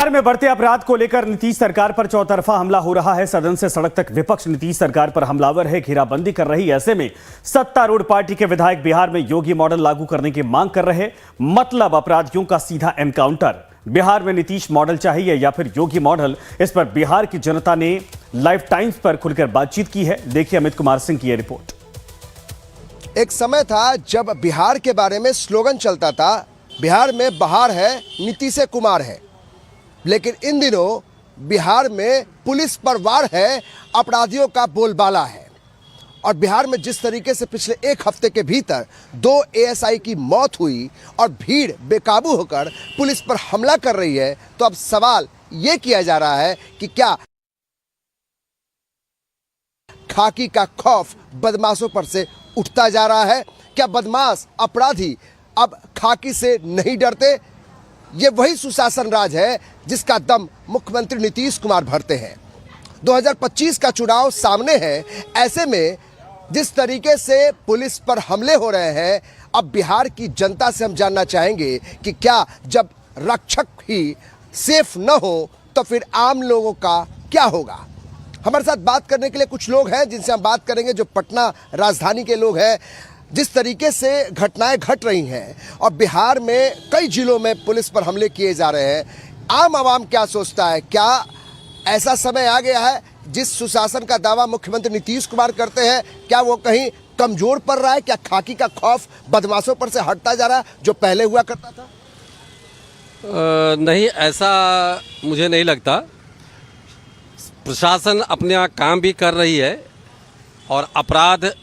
बिहार में बढ़ते अपराध को लेकर नीतीश सरकार पर चौतरफा हमला हो रहा है। सदन से सड़क तक विपक्ष नीतीश सरकार पर हमलावर है, घेराबंदी कर रही। ऐसे में सत्तारूढ़ पार्टी के विधायक बिहार में योगी मॉडल लागू करने की मांग कर रहे। मतलब अपराधियों का सीधा एनकाउंटर। बिहार में नीतीश मॉडल चाहिए या फिर योगी मॉडल, इस पर बिहार की जनता ने लाइव टाइम्स पर खुलकर बातचीत की है। देखिए अमित कुमार सिंह की यह रिपोर्ट। एक समय था जब बिहार के बारे में स्लोगन चलता था, बिहार में बहार है, नीतीश कुमार है। लेकिन इन दिनों बिहार में पुलिस पर वार है, अपराधियों का बोलबाला है। और बिहार में जिस तरीके से पिछले एक हफ्ते के भीतर 2 एएसआई की मौत हुई और भीड़ बेकाबू होकर पुलिस पर हमला कर रही है, तो अब सवाल ये किया जा रहा है कि क्या खाकी का खौफ बदमाशों पर से उठता जा रहा है? क्या बदमाश अपराधी अब खाकी से नहीं डरते? ये वही सुशासन राज है जिसका दम मुख्यमंत्री नीतीश कुमार भरते हैं। 2025 का चुनाव सामने है। ऐसे में जिस तरीके से पुलिस पर हमले हो रहे हैं, अब बिहार की जनता से हम जानना चाहेंगे कि क्या जब रक्षक ही सेफ न हो तो फिर आम लोगों का क्या होगा। हमारे साथ बात करने के लिए कुछ लोग हैं जिनसे हम बात करेंगे, जो पटना राजधानी के लोग हैं। जिस तरीके से घटनाएं घट रही हैं और बिहार में कई जिलों में पुलिस पर हमले किए जा रहे हैं, आम आवाम क्या सोचता है? क्या ऐसा समय आ गया है जिस सुशासन का दावा मुख्यमंत्री नीतीश कुमार करते हैं, क्या वो कहीं कमजोर पड़ रहा है? क्या खाकी का खौफ बदमाशों पर से हटता जा रहा है जो पहले हुआ करता था? नहीं, ऐसा मुझे नहीं लगता। प्रशासन अपना काम भी कर रही है और अपराध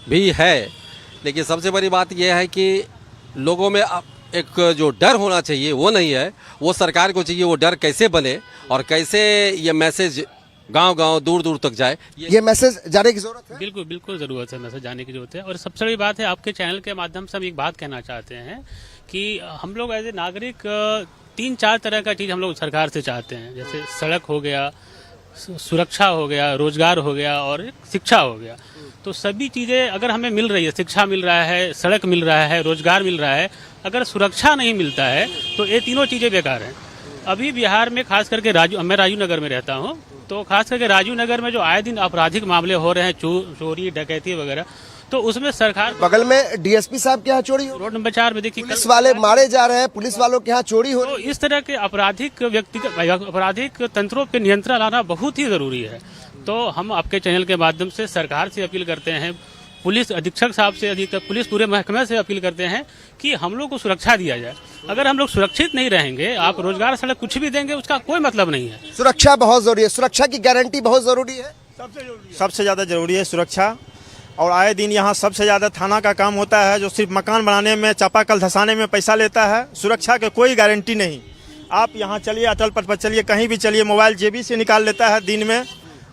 भी है, लेकिन सबसे बड़ी बात यह है कि लोगों में एक जो डर होना चाहिए वो नहीं है। वो सरकार को चाहिए वो डर कैसे बने और कैसे ये मैसेज गांव-गांव दूर-दूर तक जाए। ये मैसेज जाने की जरूरत है। बिल्कुल बिल्कुल ज़रूरत है, मैसेज जाने की जरूरत है। और सबसे बड़ी बात है, आपके चैनल के माध्यम से हम एक बात कहना चाहते हैं कि हम लोग एज ए नागरिक 3-4 तरह का चीज़ हम लोग सरकार से चाहते हैं। जैसे सड़क हो गया, सुरक्षा हो गया, रोजगार हो गया और शिक्षा हो गया। तो सभी चीज़ें अगर हमें मिल रही है, शिक्षा मिल रहा है, सड़क मिल रहा है, रोजगार मिल रहा है, अगर सुरक्षा नहीं मिलता है तो ये तीनों चीज़ें बेकार हैं। अभी बिहार में खास करके मैं राजू नगर में रहता हूँ, तो खास करके राजू नगर में जो आए दिन आपराधिक मामले हो रहे हैं, चोरी डकैती वगैरह, तो उसमें सरकार बगल में डीएसपी साहब के यहाँ चोरी हो, रोड नंबर 4 में देखिए पुलिस वाले मारे जा रहे हैं, पुलिस वालों के यहाँ चोरी हो। तो इस तरह के आपराधिक तंत्रों पे नियंत्रण लाना बहुत ही जरूरी है। तो हम आपके चैनल के माध्यम से सरकार से अपील करते हैं, पुलिस अधीक्षक साहब से, अधिक पुलिस पूरे महकमे से अपील करते हैं कि हम लोग को सुरक्षा दिया जाए। अगर हम लोग सुरक्षित नहीं रहेंगे, आप रोजगार सड़क कुछ भी देंगे, उसका कोई मतलब नहीं है। सुरक्षा बहुत जरूरी है, सुरक्षा की गारंटी बहुत जरूरी है। सबसे ज्यादा जरूरी है सुरक्षा। और आए दिन यहाँ सबसे ज़्यादा थाना का काम होता है, जो सिर्फ मकान बनाने में, चापाकल धंसाने में पैसा लेता है। सुरक्षा की कोई गारंटी नहीं। आप यहाँ चलिए, अटल पथ पर चलिए, कहीं भी चलिए, मोबाइल जेबी से निकाल लेता है दिन में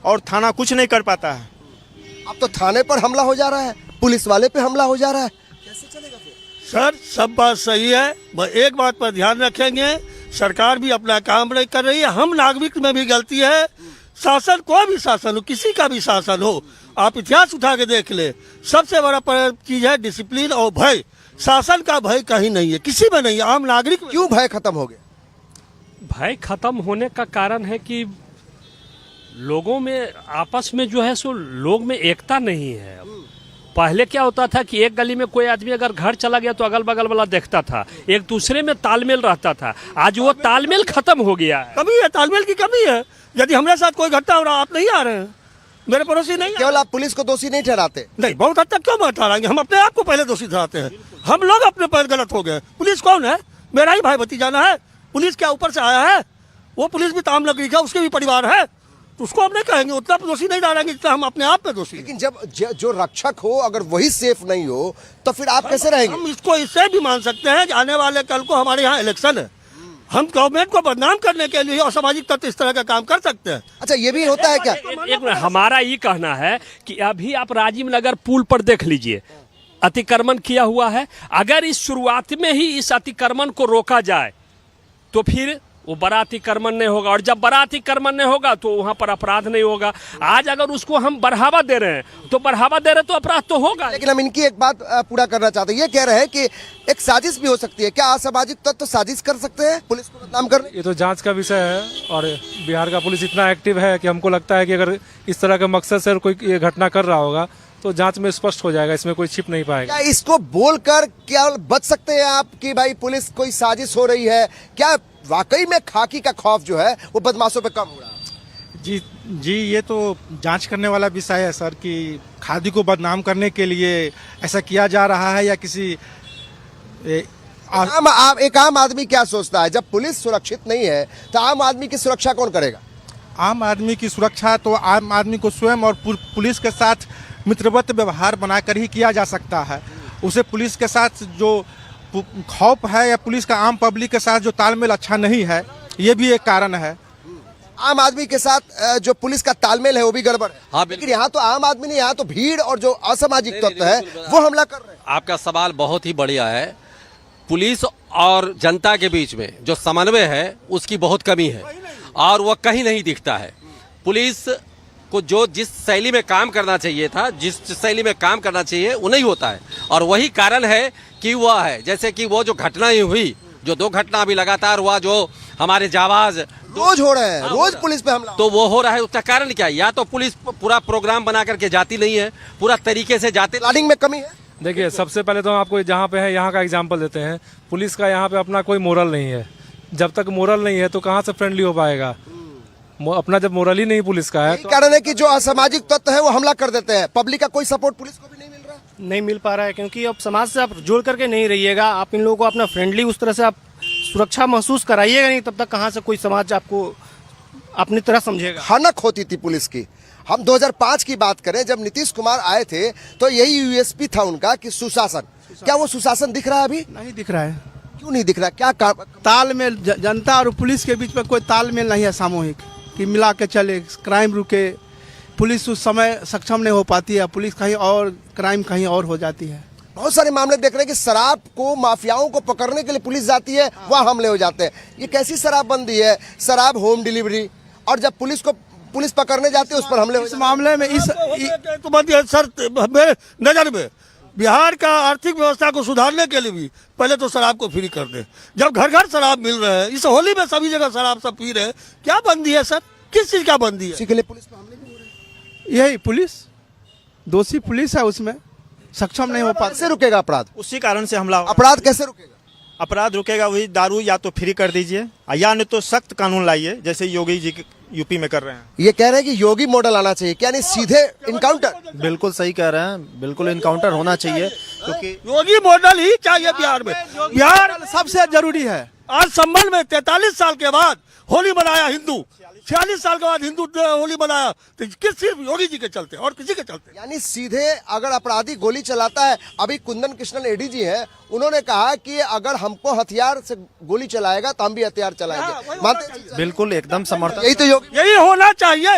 और थाना कुछ नहीं कर पाता है। अब तो थाने पर हमला हो जा रहा है, पुलिस वाले पे हमला हो जा रहा है, कैसे चलेगा फिर? सर, सब बात सही है, एक बात पर ध्यान रखेंगे, सरकार भी अपना काम नहीं कर रही है, हम नागरिक में भी गलती है। शासन, कोई भी शासन हो, किसी का भी शासन हो, आप इतिहास उठा के देख ले, सबसे बड़ा चीज है डिसिप्लिन और भय। शासन का भय कहीं नहीं है, किसी में नहीं है, आम नागरिक। क्यों भय खत्म हो गया? भय खत्म होने का कारण है कि लोगों में आपस में जो है सो लोग में एकता नहीं है। पहले क्या होता था कि एक गली में कोई आदमी अगर घर चला गया तो अगल बगल वाला देखता था, एक दूसरे में तालमेल रहता था। आज वो तालमेल खत्म हो गया है। कमी है, तालमेल की कमी है। यदि हमारे साथ कोई घटना हो रहा, आप नहीं आ रहे हैं, मेरे पड़ोसी नहीं। केवल आप पुलिस को दोषी नहीं ठहराते? नहीं, बहुत हद तक क्यों ठहराएंगे, हम अपने आप को पहले दोषी ठहराते हैं। हम लोग अपने पर गलत हो गए। पुलिस कौन है? मेरा ही भाई भतीजाना है। पुलिस क्या ऊपर से आया है? वो पुलिस भी ताम नगरी का, उसके भी परिवार है, तो उसको हम नहीं कहेंगे, उतना दोषी नहीं डालेंगे जितना हम अपने आप पे दोषी। लेकिन जब जो रक्षक हो अगर वही सेफ नहीं हो तो फिर आप कैसे रहेंगे? हम इसको इससे भी मान सकते हैं कि आने वाले कल को हमारे यहाँ इलेक्शन है, हम गवर्नमेंट को बदनाम करने के लिए असामाजिक तत्व इस तरह का काम कर सकते हैं। अच्छा, ये भी होता है क्या? एक हमारा ये कहना है कि अभी आप राजीव नगर पुल पर देख लीजिए, अतिक्रमण किया हुआ है। अगर इस शुरुआत में ही इस अतिक्रमण को रोका जाए तो फिर वो बाराती कर्मण्य होगा, और जब बाराती कर्मण्य होगा तो वहाँ पर अपराध नहीं होगा। आज अगर उसको हम बढ़ावा दे रहे हैं तो बढ़ावा दे रहे हैं तो अपराध तो होगा। लेकिन हम इनकी एक बात पूरा करना चाहते हैं। ये कह रहे हैं कि एक साजिश भी हो सकती है। क्या असामाजिक तत्व तो साजिश कर सकते हैं पुलिस को बदनाम करने? ये तो जांच का विषय है, और बिहार का पुलिस इतना एक्टिव है कि हमको लगता है कि अगर इस तरह के मकसद से कोई ये घटना कर रहा होगा तो जांच में स्पष्ट हो जाएगा, इसमें कोई छिप नहीं पाएगा। क्या इसको बोलकर क्या बच सकते हैं आप कि भाई पुलिस कोई साजिश हो रही है? क्या वाकई में खाकी का खौफ जो है वो बदमाशों पे कम हो रहा है? जी, ये तो जांच करने वाला विषय है सर, कि खादी को बदनाम करने के लिए ऐसा किया जा रहा है या किसी एक आम आदमी क्या सोचता है? जब पुलिस सुरक्षित नहीं है तो आम आदमी की सुरक्षा कौन करेगा? आम आदमी की सुरक्षा तो आम आदमी को स्वयं और पुलिस के साथ मित्रवत व्यवहार बनाकर ही किया जा सकता है। उसे पुलिस के साथ जो खौफ है या पुलिस का आम पब्लिक के साथ जो तालमेल अच्छा नहीं है, ये भी एक कारण है। आम आदमी के साथ जो पुलिस का तालमेल है वो भी गड़बड़ है। हाँ, लेकिन यहाँ तो आम आदमी नहीं, यहाँ तो भीड़ और जो असामाजिक तत्व है वो हमला कर रहे हैं। आपका सवाल बहुत ही बढ़िया है। पुलिस और जनता के बीच में जो समन्वय है उसकी बहुत कमी है, और वह कहीं नहीं दिखता है। पुलिस को जो जिस शैली में काम करना चाहिए था, जिस शैली में काम करना चाहिए वो नहीं होता है, और वही कारण है कि वह है जैसे कि वो जो घटनाएं हुई, जो 2 घटना अभी लगातार हुआ, जो हमारे जाबाज रोज हो रहे हैं, रोज पुलिस पे हमला। तो वो हो रहा है। उसका कारण क्या है? या तो पुलिस पूरा प्रोग्राम बना करके जाती नहीं है, पूरा तरीके से जाते, प्लानिंग में कमी है। देखिए, सबसे पहले तो हम आपको जहाँ पे है यहाँ का एग्जाम्पल देते हैं। पुलिस का यहाँ पे अपना कोई मोरल नहीं है। जब तक मोरल नहीं है तो कहाँ से फ्रेंडली हो पाएगा? अपना जब मोरल ही नहीं पुलिस का है तो कारण है कि जो असामाजिक तत्व है वो हमला कर देते हैं। पब्लिक का कोई सपोर्ट पुलिस को भी नहीं मिल रहा, नहीं मिल पा रहा है, क्योंकि अब समाज से आप जुड़ करके नहीं रहिएगा, आप इन लोगों को अपना फ्रेंडली उस तरह से आप सुरक्षा महसूस कराइएगा नहीं, तब तक कहाँ से कोई समाज आपको अपनी तरह समझेगा। हनक होती थी पुलिस की। हम 2005 की बात करें, जब नीतीश कुमार आए थे तो यही यूएसपी था उनका कि सुशासन। क्या वो सुशासन दिख रहा है अभी? नहीं दिख रहा है। क्यों नहीं दिख रहा? क्या तालमेल जनता और पुलिस के बीच में कोई तालमेल नहीं है सामूहिक कि मिला के चले, क्राइम रुके। पुलिस उस समय सक्षम नहीं हो पाती है, पुलिस कहीं और, क्राइम कहीं और हो जाती है। बहुत सारे मामले देख रहे हैं कि शराब को, माफियाओं को पकड़ने के लिए पुलिस जाती है, वहाँ हमले हो जाते हैं। ये कैसी शराबबंदी है? शराब होम डिलीवरी, और जब पुलिस पकड़ने जाती है उस पर हमले हो इस मामले में सर मेरे नजर में बिहार का आर्थिक व्यवस्था को सुधारने के लिए भी पहले तो शराब को फ्री कर दे। जब घर घर शराब मिल रहा है, इस होली में सभी जगह शराब सब पी रहे हैं, क्या बंदी है सर? किस चीज का बंदी है? इसी के लिए पुलिस पे हमले क्यों हो रहे हैं? यही पुलिस, दोषी पुलिस है, उसमें सक्षम नहीं हो पाता। कैसे रुकेगा अपराध? उसी कारण से हमला। अपराध कैसे रुकेगा? अपराध रुकेगा वही दारू या तो फ्री कर दीजिए, या नहीं तो सख्त कानून लाइए, जैसे योगी जी यूपी में कर रहे हैं। ये कह रहे हैं कि योगी मॉडल आना चाहिए। क्या नहीं सीधे इनकाउंटर? बिल्कुल सही कह रहे हैं, बिल्कुल इनकाउंटर होना चाहिए, क्योंकि योगी मॉडल ही चाहिए बिहार में। बिहार सबसे जरूरी है। आज संबल में 43 साल के बाद होली मनाया हिंदू, 46 साल के बाद हिंदू होली मनाया, तो किस सिर्फ योगी जी के चलते और किसी के चलते? यानी सीधे अगर अपराधी गोली चलाता है, अभी कुंदन कृष्णन एडीजी हैं, उन्होंने कहा कि अगर हमको हथियार से गोली चलाएगा तो हम भी हथियार चलाएंगे। मानते? बिल्कुल एकदम समर्थन। यही तो योगी, यही होना चाहिए।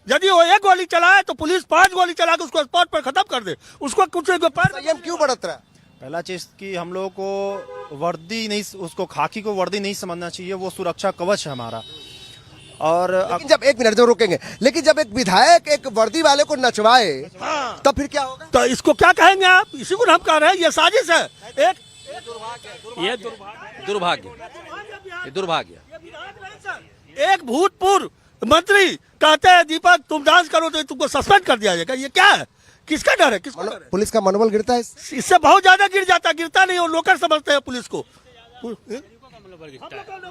यदि वो एक गोली चलाए तो पुलिस 5 गोली चला के उसको स्पॉट पर खत्म कर दे, उसको कुछ संयम क्यों बढ़त रहा है? पहला चीज कि हम लोगों को वर्दी नहीं, उसको खाकी को वर्दी नहीं समझना चाहिए, वो सुरक्षा कवच है हमारा। और लेकिन जब एक मिनट जो रुकेंगे, लेकिन जब एक विधायक एक वर्दी वाले को नचवाए तब फिर क्या होगा? तो इसको क्या कहेंगे आप? इसी को हम कह रहे हैं ये साजिश है। ये दुर्भाग्य। एक भूतपूर्व मंत्री कहते हैं दीपक तुम डांस करो तो तुमको सस्पेंड कर दिया जाएगा। ये क्या है? किसका डर है? किसका डर है? पुलिस का मनोबल गिरता है इससे बहुत ज्यादा गिरता नहीं, वो लोकल समझते हैं पुलिस को।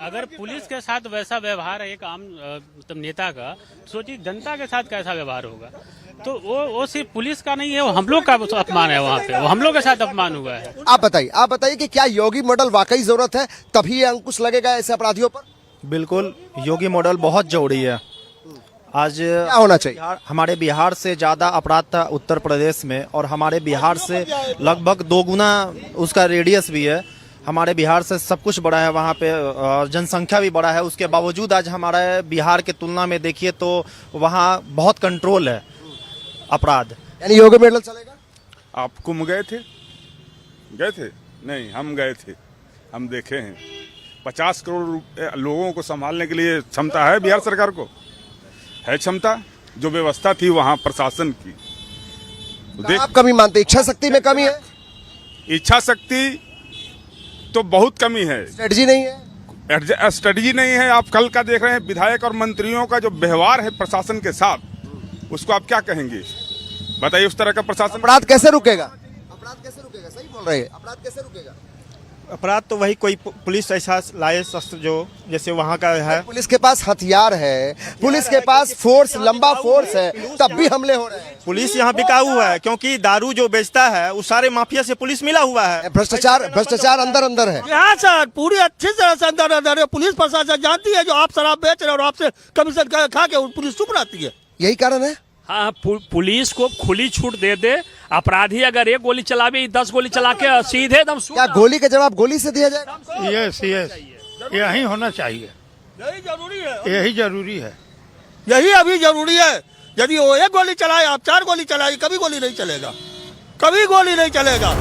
अगर पुलिस के साथ वैसा व्यवहार है एक आम मतलब नेता का, सोचिए जनता के साथ कैसा व्यवहार होगा। तो वो सिर्फ पुलिस का नहीं है, वो हम लोग का अपमान है। वहाँ पे वो हम लोग के साथ अपमान हुआ है। आप बताइए कि क्या योगी मॉडल वाकई जरूरत है? तभी ये अंकुश लगेगा ऐसे अपराधियों पर? बिल्कुल योगी मॉडल बहुत जरूरी है। आज क्या होना चाहिए? हमारे बिहार से ज्यादा अपराध था उत्तर प्रदेश में, और हमारे बिहार से लगभग 2 गुना उसका रेडियस भी है। हमारे बिहार से सब कुछ बड़ा है, वहाँ पे जनसंख्या भी बड़ा है। उसके बावजूद आज हमारे बिहार के तुलना में देखिए तो वहाँ बहुत कंट्रोल है अपराध। यानी योगी मॉडल चलेगा? आप कुंभ गए थे? नहीं, हम गए थे, हम देखे हैं। 50 करोड़ लोगों को संभालने के लिए क्षमता है बिहार सरकार को? है क्षमता? जो व्यवस्था थी वहाँ प्रशासन की, आप कमी मानते, इच्छा शक्ति में कमी है? इच्छा शक्ति तो बहुत कमी है, स्ट्रेटजी नहीं है, स्ट्रेटजी नहीं है। आप कल का देख रहे हैं विधायक और मंत्रियों का जो व्यवहार है प्रशासन के साथ, उसको आप क्या कहेंगे? बताइए। उस तरह का प्रशासन, अपराध कैसे रुकेगा? अपराध कैसे रुकेगा? सही बोल रहे हैं, अपराध कैसे रुकेगा? अपराध तो वही कोई पुलिस ऐसा लाए शस्त्र जो जैसे वहाँ का है। पुलिस के पास हथियार है, पुलिस के पास फोर्स, लंबा फोर्स है, तब भी हमले हो रहे हैं। पुलिस यहाँ बिकाऊ है, क्योंकि दारू जो बेचता है वो सारे माफिया से पुलिस मिला हुआ है। भ्रष्टाचार अंदर अंदर है। हाँ सर, पूरी अच्छी तरह से अंदर पुलिस प्रशासन जानती है जो आप शराब बेच रहे हो और आपसे कमीशन खा के पुलिस चुप रहती है। यही कारण है। हाँ, पुलिस को खुली छूट दे, अपराधी अगर एक गोली चलावे 10 गोली चला के सीधे दम। क्या गोली का जवाब गोली से दिया जाएगा? यस यही होना चाहिए, यही जरूरी है, यही जरूरी है। यही अभी जरूरी है। यदि वो एक गोली चलाए, आप 4 गोली चलाए, कभी गोली नहीं चलेगा, कभी गोली नहीं चलेगा।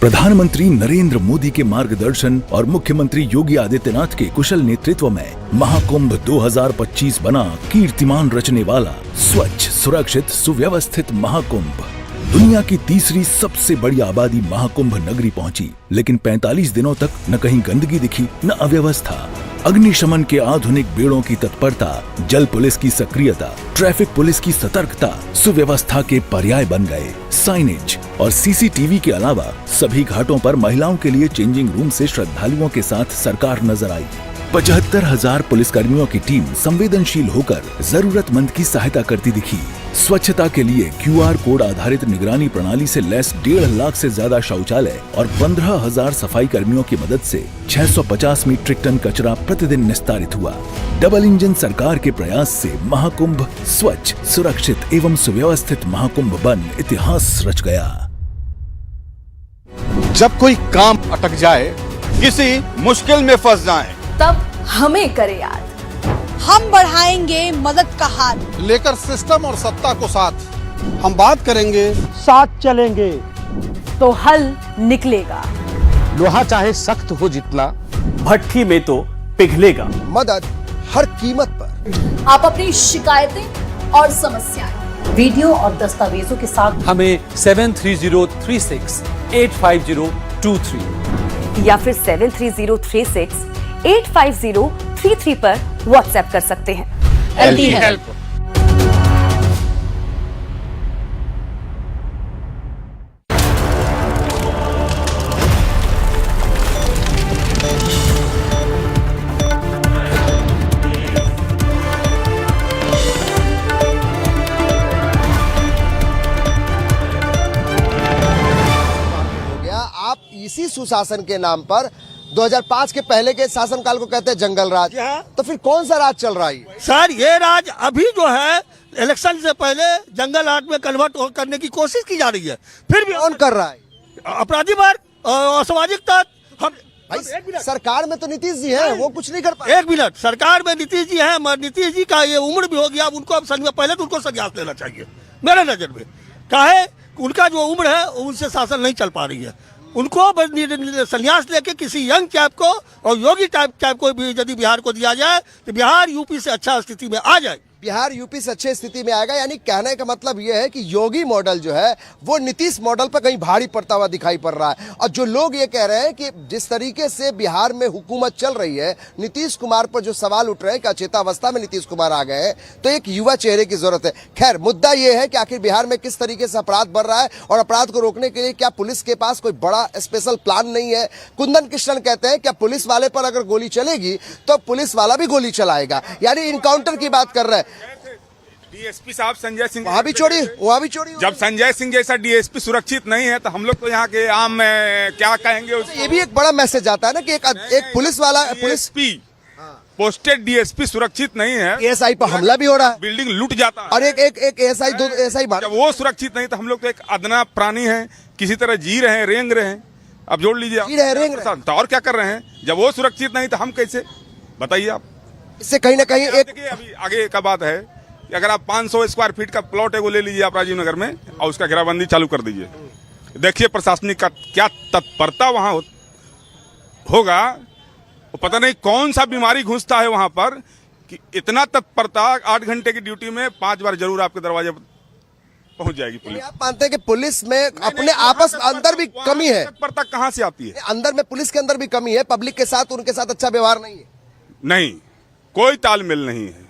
प्रधानमंत्री नरेंद्र मोदी के मार्गदर्शन और मुख्यमंत्री योगी आदित्यनाथ के कुशल नेतृत्व में महाकुंभ 2025 बना कीर्तिमान रचने वाला स्वच्छ, सुरक्षित, सुव्यवस्थित महाकुंभ। दुनिया की तीसरी सबसे बड़ी आबादी महाकुंभ नगरी पहुंची, लेकिन 45 दिनों तक न कहीं गंदगी दिखी, न अव्यवस्था। अग्निशमन के आधुनिक बेड़ों की तत्परता, जल पुलिस की सक्रियता, ट्रैफिक पुलिस की सतर्कता सुव्यवस्था के पर्याय बन गए। साइनेज और सीसीटीवी के अलावा सभी घाटों पर महिलाओं के लिए चेंजिंग रूम से श्रद्धालुओं के साथ सरकार नजर आई। 75,000 पुलिसकर्मियों की टीम संवेदनशील होकर जरूरतमंद की सहायता करती दिखी। स्वच्छता के लिए QR कोड आधारित निगरानी प्रणाली से लैस 1.5 लाख से ज्यादा शौचालय और 15,000 सफाई कर्मियों की मदद से 650 मीट्रिक टन कचरा प्रतिदिन निस्तारित हुआ। डबल इंजन सरकार के प्रयास से महाकुंभ स्वच्छ, सुरक्षित एवं सुव्यवस्थित महाकुंभ बन इतिहास रच गया। जब कोई काम अटक जाए, किसी मुश्किल में फंस जाए, तब हमें करे याद, हम बढ़ाएंगे मदद का हाथ, लेकर सिस्टम और सत्ता को साथ। हम बात करेंगे, साथ चलेंगे, तो हल निकलेगा। लोहा चाहे सख्त हो जितना, भट्ठी में तो पिघलेगा। मदद हर कीमत पर। आप अपनी शिकायतें और समस्याएं वीडियो और दस्तावेजों के साथ हमें 7303685023 या फिर 7303685033 पर व्हाट्सएप कर सकते हैं। LT help. आप इसी सुशासन के नाम पर 2005 के पहले के शासनकाल को कहते हैं जंगल राज। तो फिर कौन सा राज चल रहा है सर? ये राज अभी जो है इलेक्शन से पहले जंगल राज में कन्वर्ट करने की कोशिश की जा रही है। फिर भी कौन कर रहा है? अपराधी वर्ग, असामाजिक तत्व। हम भाई सरकार में तो नीतीश जी हैं, वो कुछ नहीं कर पाए। 1 मिनट, सरकार में नीतीश जी हैं, मगर नीतीश जी का ये उम्र भी हो गया, अब उनको अब पहले तो उनको संन्यास लेना चाहिए मेरे नजर में। काहे? उनका जो उम्र है उनसे शासन नहीं चल पा रही है। उनको संन्यास लेके किसी यंग टाइप को और योगी टाइप को भी यदि बिहार को दिया जाए तो बिहार यूपी से अच्छा स्थिति में आ जाए। बिहार यूपी से अच्छे स्थिति में आएगा, यानी कहने का मतलब यह है कि योगी मॉडल जो है वो नीतीश मॉडल पर कहीं भारी पड़ता हुआ दिखाई पड़ रहा है। और जो लोग ये कह रहे हैं कि जिस तरीके से बिहार में हुकूमत चल रही है, नीतीश कुमार पर जो सवाल उठ रहे हैं कि अचेतावस्था में नीतीश कुमार आ गए हैं, तो एक युवा चेहरे की जरूरत है। खैर, मुद्दा यह है कि आखिर बिहार में किस तरीके से अपराध बढ़ रहा है और अपराध को रोकने के लिए क्या पुलिस के पास कोई बड़ा स्पेशल प्लान नहीं है। कुंदन कृष्णन कहते हैं क्या पुलिस वाले पर अगर गोली चलेगी तो पुलिस वाला भी गोली चलाएगा, यानी इनकाउंटर की बात कर रहे हैं। डीएसपी साहब संजय सिंह वहाँ भी चोरी। जब संजय सिंह जैसा डीएसपी सुरक्षित नहीं है तो हम लोग तो यहाँ के आम में क्या कहेंगे उसको? ये भी एक बड़ा मैसेज आता है ना कि एक पुलिस वाला, पुलिस पोस्टेड डीएसपी सुरक्षित नहीं है। एएसआई पर हमला भी हो रहा है, बिल्डिंग लूट जाता है और एक एएसआई, 2 एएसआई मार। जब वो सुरक्षित नहीं तो हम लोग तो एक अदना प्राणी है, किसी तरह जी रहे हैं, रेंग रहे हैं। अब जोड़ लीजिए तो और क्या कर रहे हैं? जब वो सुरक्षित नहीं तो हम कैसे, बताइए आप। इससे कहीं ना कहीं एक देखिए अभी आगे का बात है कि अगर आप 500 स्क्वायर फीट का प्लॉट है वो ले लीजिए आप राजीव नगर में और उसका घेराबंदी चालू कर दीजिए। देखिए प्रशासनिक का क्या तत्परता वहां होगा। वो पता नहीं कौन सा बीमारी घुसता है वहां पर कि इतना तत्परता 8 घंटे की ड्यूटी में 5 बार जरूर आपके दरवाजे पर पहुंच जाएगी पुलिस। आप मानते हैं कि पुलिस में अपने आपस अंदर भी कमी है? तत्परता कहां से आती है? अंदर में पुलिस के अंदर भी कमी है, पब्लिक के साथ उनके साथ अच्छा व्यवहार नहीं है। नहीं, कोई तालमेल नहीं है।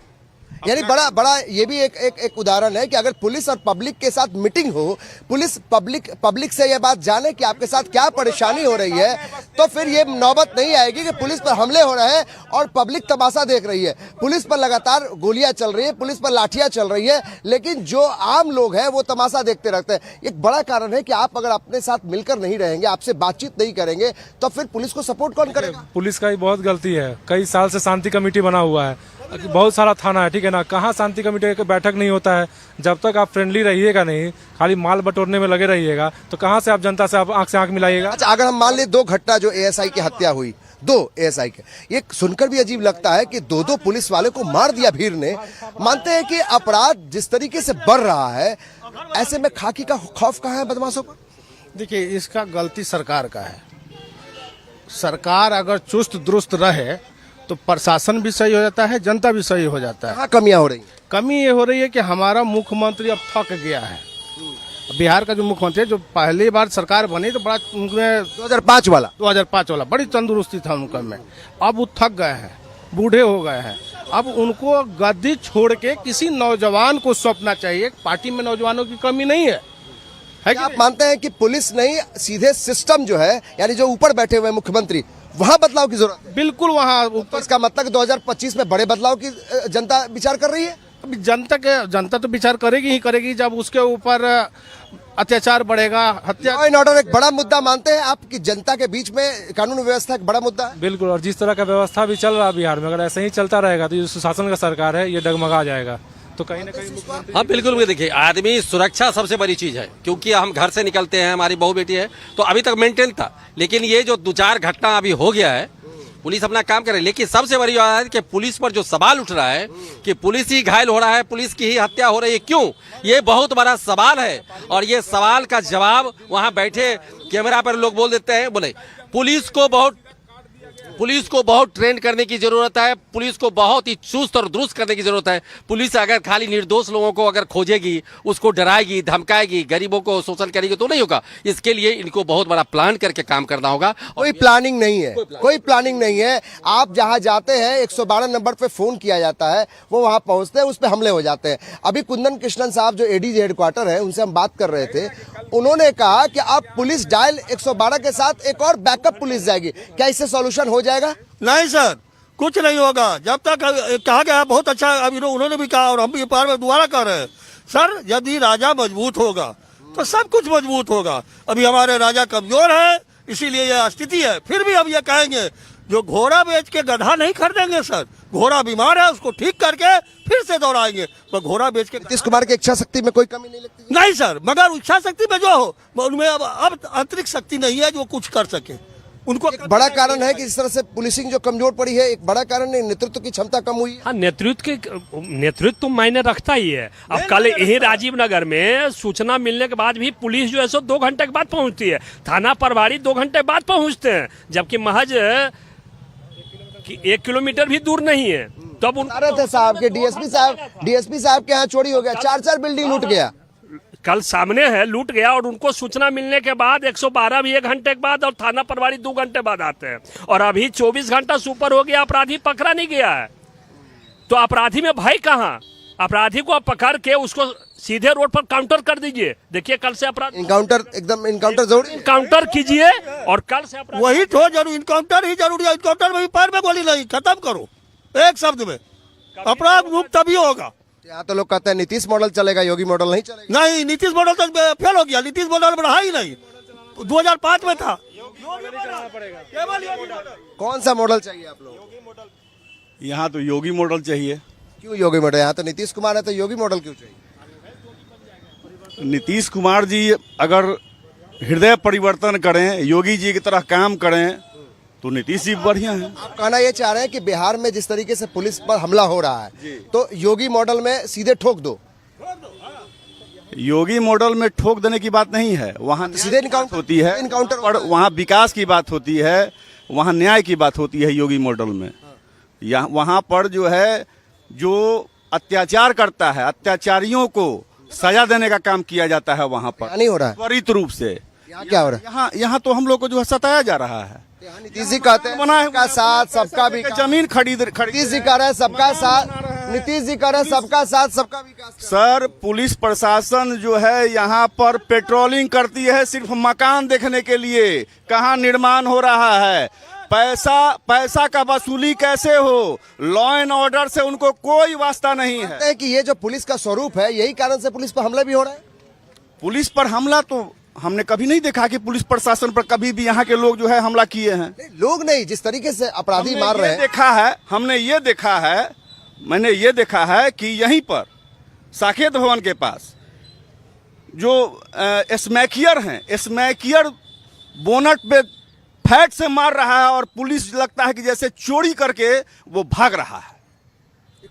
यानी बड़ा ये भी एक उदाहरण है कि अगर पुलिस और पब्लिक के साथ मीटिंग हो, पुलिस पब्लिक से यह बात जाने कि आपके साथ क्या परेशानी हो रही है, तो फिर ये नौबत नहीं आएगी कि पुलिस पर हमले हो रहे हैं और पब्लिक तमाशा देख रही है। पुलिस पर लगातार गोलियां चल रही है, पुलिस पर लाठियां चल रही है, लेकिन जो आम लोग हैं वो तमाशा देखते रहते हैं। एक बड़ा कारण है कि आप अगर अपने साथ मिलकर नहीं रहेंगे, आपसे बातचीत नहीं करेंगे, तो फिर पुलिस को सपोर्ट कौन करेगा? पुलिस का ही बहुत गलती है। कई साल से शांति कमेटी बना हुआ है, बहुत सारा थाना है, ठीक है ना, कहाँ शांति कमेटी का बैठक नहीं होता है। जब तक आप फ्रेंडली रहिएगा नहीं, खाली माल बटोरने में लगे रहिएगा, तो कहाँ से आप जनता से आप आंख से आंख मिलाइएगा? अच्छा, अगर हम मान ले 2 घटना जो एएसआई की हत्या हुई, 2 एएसआई के, ये सुनकर भी अजीब लगता है कि 2 पुलिस वाले को मार दिया भीड़ ने। मानते हैं कि अपराध जिस तरीके से बढ़ रहा है, ऐसे में खाकी का खौफ कहाँ है बदमाशों पर? देखिए, इसका गलती सरकार का है। सरकार अगर चुस्त दुरुस्त रहे तो प्रशासन भी सही हो जाता है, जनता भी सही हो जाता है। कहाँ कमियां हो रही हैं? कमी ये हो रही है कि हमारा मुख्यमंत्री अब थक गया है। बिहार का जो मुख्यमंत्री जो पहली बार सरकार बनी तो बड़ा उनमें 2005 वाला बड़ी तंदुरुस्ती था उनका में। अब वो थक गए हैं, बूढ़े हो गए हैं। अब उनको गद्दी छोड़ के किसी नौजवान को सौंपना चाहिए। पार्टी में नौजवानों की कमी नहीं है। आप मानते हैं कि पुलिस नहीं, सीधे सिस्टम जो है, यानी जो ऊपर बैठे हुए मुख्यमंत्री, वहाँ बदलाव की जरूरत है? बिल्कुल वहाँ। तो इसका मतलब 2025 में बड़े बदलाव की जनता विचार कर रही है? अभी जनता तो विचार करेगी ही करेगी जब उसके ऊपर अत्याचार बढ़ेगा, हत्या। लॉ एंड ऑर्डर एक बड़ा मुद्दा मानते हैं आप कि जनता के बीच में कानून व्यवस्था एक बड़ा मुद्दा है? बिल्कुल, और जिस तरह का व्यवस्था भी चल रहा है बिहार में, अगर ऐसे ही चलता रहेगा तो ये सुशासन का सरकार है, ये डगमगा जाएगा। तो कहीं ना कहीं हाँ बिल्कुल, देखिए आदमी सुरक्षा सबसे बड़ी चीज है, क्योंकि हम घर से निकलते हैं, हमारी बहू बेटी है, तो अभी तक मेंटेन था। लेकिन ये जो 2-4 घटना अभी हो गया है, पुलिस अपना काम करे। लेकिन सबसे बड़ी बात है कि पुलिस पर जो सवाल उठ रहा है कि पुलिस ही घायल हो रहा है, पुलिस की ही हत्या हो रही है, क्यों? ये बहुत बड़ा सवाल है। और ये सवाल का जवाब वहां बैठे कैमरा पर लोग बोल देते हैं। बोले पुलिस को बहुत ट्रेन करने की जरूरत है, पुलिस को बहुत ही चुस्त और दुरुस्त करने की जरूरत है। पुलिस अगर खाली निर्दोष लोगों को अगर खोजेगी, उसको डराएगी, धमकाएगी, गरीबों को शोषण करेगी तो नहीं होगा। इसके लिए इनको बहुत बड़ा प्लान करके काम करना होगा। कोई प्लानिंग नहीं है, कोई प्लानिंग नहीं है। आप जहां जाते हैं 112 नंबर पे फोन किया जाता है, वो वहां पहुंचते हैं, उस पर हमले हो जाते हैं। अभी कुंदन कृष्णन साहब जो एडीजी हेडक्वार्टर है, उनसे हम बात कर रहे थे, उन्होंने कहा कि अब पुलिस डायल 112 के साथ एक और बैकअप पुलिस जाएगी। क्या इससे सॉल्यूशन हो जाएगा? नहीं सर, कुछ नहीं होगा। जब तक कहा गया बहुत अच्छा, अभी उन्होंने भी कहा और हम भी बार दोबारा कह रहे हैं सर, यदि राजा मजबूत होगा तो सब कुछ मजबूत होगा। अभी हमारे राजा कमजोर है, इसीलिए यह स्थिति है। फिर भी अब ये कहेंगे जो घोड़ा बेच के गधा नहीं खरीदेंगे सर, घोड़ा बीमार है उसको ठीक करके फिर से दौड़ाएंगे। तो घोड़ा बेच के नीतीश कुमार की इच्छा शक्ति में कोई कमी नहीं लगती? नहीं सर, मगर इच्छा शक्ति में जो हो उनमें अब आंतरिक शक्ति नहीं है जो कुछ कर सके। उनको एक बड़ा कारण है कि इस तरह से पुलिसिंग जो कमजोर पड़ी है, एक बड़ा कारण है नेतृत्व की क्षमता कम हुई है। हाँ, नेतृत्व तो मायने रखता ही है। अब कल यही राजीव नगर में सूचना मिलने के बाद भी पुलिस जो है सो 2 घंटे के बाद पहुंचती है, थाना प्रभारी 2 घंटे बाद पहुंचते हैं, जबकि महज 1 किलोमीटर भी दूर नहीं है। तब उन थे साहब के डीएसपी साहब के यहाँ चोरी हो गया, 4 बिल्डिंग लूट गया। कल सामने है, लूट गया, और उनको सूचना मिलने के बाद 112 भी 1 घंटे के बाद और थाना प्रभारी 2 घंटे बाद आते हैं। और अभी 24 घंटा सुपर हो गया, अपराधी पकड़ा नहीं गया है। तो अपराधी में भय कहाँ? अपराधी को आप पकड़ के उसको सीधे रोड पर काउंटर कर दीजिए। देखिए कल से अपराध इनकाउंटर जरूरी, इनकाउंटर कीजिए और कल से अपराध वही तो जरूर, इनकाउंटर ही जरूरी है। इनकाउंटर में पैर में गोली नहीं, खत्म करो एक शब्द में, अपराध मुक्त तभी होगा। यहाँ तो लोग कहते हैं नीतीश मॉडल चलेगा, योगी मॉडल नहीं चलेगा। नहीं, नीतीश मॉडल तो फेल हो गया। नीतीश मॉडल बढ़ा ही नहीं, 2005 में था। कौन सा मॉडल चाहिए आप लोग? यहाँ तो योगी मॉडल चाहिए। क्यों योगी मॉडल? यहाँ तो नीतीश कुमार है, तो योगी मॉडल क्यों चाहिए? नीतीश कुमार जी अगर हृदय परिवर्तन करें, योगी जी की तरह काम करें तो नीतीश जी बढ़िया है। आप कहना ये चाह रहे हैं कि बिहार में जिस तरीके से पुलिस पर हमला हो रहा है तो योगी मॉडल में सीधे ठोक दो। योगी मॉडल में ठोक देने की बात नहीं है, वहाँ सीधे इनकाउंटर होती है, इनकाउंटर और वहाँ विकास की बात होती है, वहाँ न्याय की बात होती है। योगी मॉडल में यहाँ वहाँ पर जो है जो अत्याचार करता है, अत्याचारियों को सजा देने का काम किया जाता है वहाँ पर, नहीं हो रहा है त्वरित रूप से। यहाँ क्या हो रहा है? यहाँ तो हम लोग को जो है सताया जा रहा है। नीतीश जी कहते हैं सबका साथ सबका विकास, जमीन खरीद नीतीश जी कह रहे हैं सबका साथ, नीतीश जी कह रहे हैं सबका साथ सबका विकास। सर, पुलिस प्रशासन जो है यहाँ पर पेट्रोलिंग करती है सिर्फ मकान देखने के लिए, कहाँ निर्माण हो रहा है, पैसा का वसूली कैसे हो, लॉ एंड ऑर्डर से उनको कोई वास्ता नहीं है। कि ये जो पुलिस का स्वरूप है यही कारण से पुलिस पर हमला भी हो रहा है। पुलिस पर हमला तो हमने कभी नहीं देखा कि पुलिस प्रशासन पर कभी भी यहाँ के लोग जो है हमला किए हैं। लोग नहीं, जिस तरीके से अपराधी मार रहे हैं। हमने ये देखा है, मैंने ये देखा है कि यहीं पर साकेत भवन के पास जो स्मैकियर हैं, स्मैकियर बोनट पे फैट से मार रहा है और पुलिस लगता है कि जैसे चोरी करके वो भाग रहा है।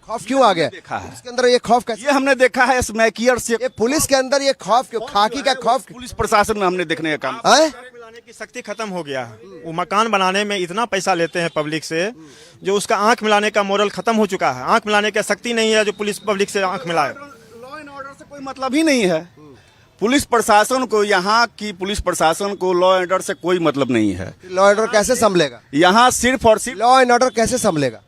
खौफ क्यों आ गया? देखा है इसके अंदर ये खौफ कैसे? ये हमने देखा है स्मैकियर से। ये पुलिस के अंदर ये खौफ क्यों? खाकी का खौफ पुलिस प्रशासन में हमने देखने का काम मिलाने की शक्ति खत्म हो गया है। वो मकान बनाने में इतना पैसा लेते हैं पब्लिक से, जो उसका आंख मिलाने का मॉडल खत्म हो चुका है। आंख मिलाने की शक्ति नहीं है जो पुलिस पब्लिक से आंख मिलाए। लॉ एंड ऑर्डर से कोई मतलब ही नहीं है। पुलिस प्रशासन को, यहाँ की पुलिस प्रशासन को लॉ एंड ऑर्डर से कोई मतलब नहीं है। लॉ एंड ऑर्डर कैसे संभलेगा? यहाँ सिर्फ और सिर्फ लॉ एंड ऑर्डर कैसे संभलेगा?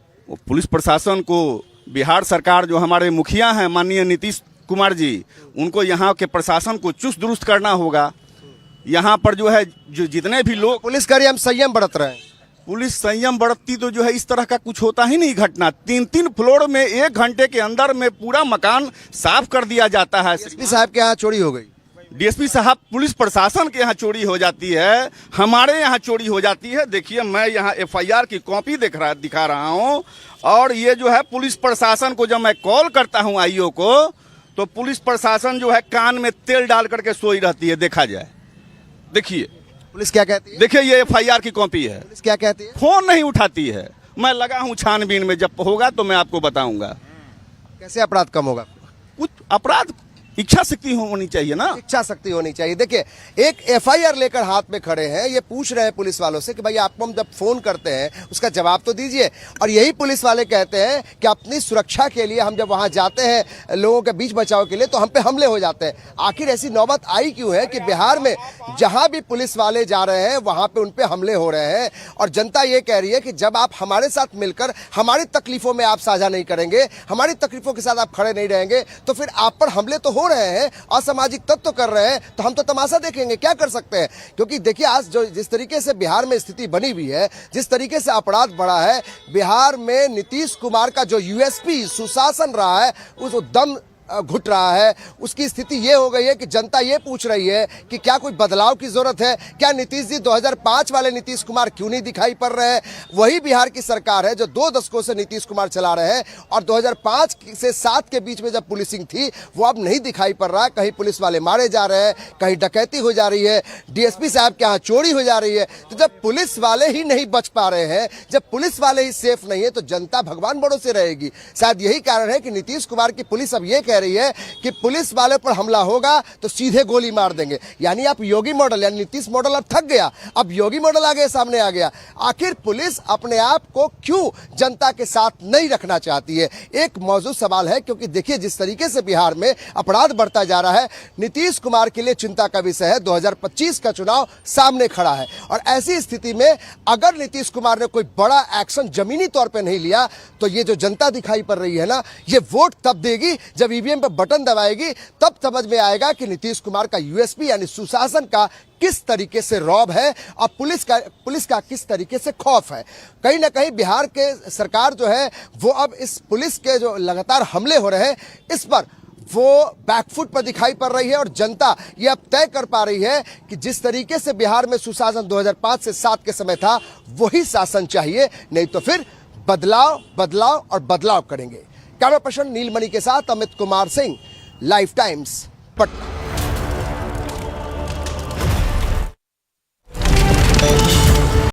पुलिस प्रशासन को बिहार सरकार, जो हमारे मुखिया हैं माननीय नीतीश कुमार जी, उनको यहाँ के प्रशासन को चुस्त दुरुस्त करना होगा। यहाँ पर जो है जो जितने भी लोग, पुलिस कह रही हम संयम बरत रहे हैं। पुलिस संयम बरतती तो जो है इस तरह का कुछ होता ही नहीं घटना। 3-3 फ्लोर में 1 घंटे के अंदर में पूरा मकान साफ कर दिया जाता है। एसपी साहब के यहाँ चोरी हो गई, डीएसपी साहब, पुलिस प्रशासन के यहाँ चोरी हो जाती है, हमारे यहाँ चोरी हो जाती है। देखिए, मैं यहाँ एफआईआर की कॉपी दिखा रहा हूँ, और ये जो है पुलिस प्रशासन को जब मैं कॉल करता हूँ आईओ को, तो पुलिस प्रशासन जो है कान में तेल डाल करके सोई रहती है। देखा जाए, देखिए पुलिस क्या कहती है। देखिए, ये एफआईआर की कॉपी है। पुलिस क्या कहती है? फोन नहीं उठाती है। मैं लगा हूँ छानबीन में, जब होगा तो मैं आपको बताऊंगा। कैसे अपराध कम होगा? कुछ अपराध इच्छा शक्ति होनी चाहिए ना, इच्छा शक्ति होनी चाहिए। देखिए, एक एफआईआर लेकर हाथ में खड़े हैं, ये पूछ रहे हैं पुलिस वालों से कि भाई आपको हम जब फोन करते हैं उसका जवाब तो दीजिए। और यही पुलिस वाले कहते हैं कि अपनी सुरक्षा के लिए हम जब वहां जाते हैं लोगों के बीच बचाव के लिए, तो हम पे हमले हो जाते हैं। आखिर ऐसी नौबत आई क्यों है कि बिहार में जहां भी पुलिस वाले जा रहे हैं वहां पे उन पे हमले हो रहे हैं? और जनता ये कह रही है कि जब आप हमारे साथ मिलकर हमारी तकलीफों में आप साझा नहीं करेंगे, हमारी तकलीफों के साथ आप खड़े नहीं रहेंगे, तो फिर आप पर हमले तो हो रहे हैं, असामाजिक तत्व कर रहे हैं, तो हम तो तमाशा देखेंगे, क्या कर सकते हैं? क्योंकि देखिए, आज जो जिस तरीके से बिहार में स्थिति बनी हुई है, जिस तरीके से अपराध बढ़ा है, बिहार में नीतीश कुमार का जो यूएसपी सुशासन रहा है उस दम घुट रहा है। उसकी स्थिति ये हो गई है कि जनता ये पूछ रही है कि क्या कोई बदलाव की जरूरत है? क्या नीतीश जी 2005 वाले नीतीश कुमार क्यों नहीं दिखाई पड़ रहे हैं? वही बिहार की सरकार है जो 2 दशकों से नीतीश कुमार चला रहे हैं, और 2005 से 7 के बीच में जब पुलिसिंग थी वो अब नहीं दिखाई पड़ रहा है। कहीं पुलिस वाले मारे जा रहे हैं, कहीं डकैती हो जा रही है, डीएसपी साहब के यहाँ चोरी हो जा रही है। तो जब पुलिस वाले ही नहीं बच पा रहे हैं, जब पुलिस वाले ही सेफ नहीं है, तो जनता भगवान बड़ों से रहेगी। शायद यही कारण है कि नीतीश कुमार की पुलिस अब ये कह रही है कि पुलिस वाले पर हमला होगा तो सीधे गोली मार देंगे। यानी आप योगी मॉडल, यानी नीतीश मॉडल अब थक गया, अब योगी मॉडल आगे सामने आ गया। आखिर पुलिस अपने आप को क्यों जनता के साथ नहीं रखना चाहती है? एक मौजूद सवाल है, क्योंकि देखिए जिस तरीके से बिहार में अपराध बढ़ता जा रहा है, नीतीश कुमार के लिए चिंता का विषय है। 2025 का चुनाव सामने खड़ा है, और ऐसी स्थिति में अगर नीतीश कुमार ने कोई बड़ा एक्शन जमीनी तौर पर नहीं लिया, तो ये जो जनता दिखाई पड़ रही है ना, ये वोट तब देगी जब ईवीएम पे बटन दबाएगी, तब समझ में आएगा कि नीतीश कुमार का यूएसपी यानी सुशासन का किस तरीके से रौब है और पुलिस का किस तरीके से खौफ है। कहीं ना कहीं बिहार के सरकार जो है वो अब इस पुलिस के जो लगातार हमले हो रहे हैं इस पर वो बैकफुट पर दिखाई पड़ रही है, और जनता ये अब तय कर पा रही है कि जिस तरीके से बिहार में सुशासन 2005 से 7 के समय था वही शासन चाहिए, नहीं तो फिर बदलाव और बदलाव करेंगे। कैमरा पर्सन नीलमणि के साथ अमित कुमार सिंह, लाइफ टाइम्स, पटना।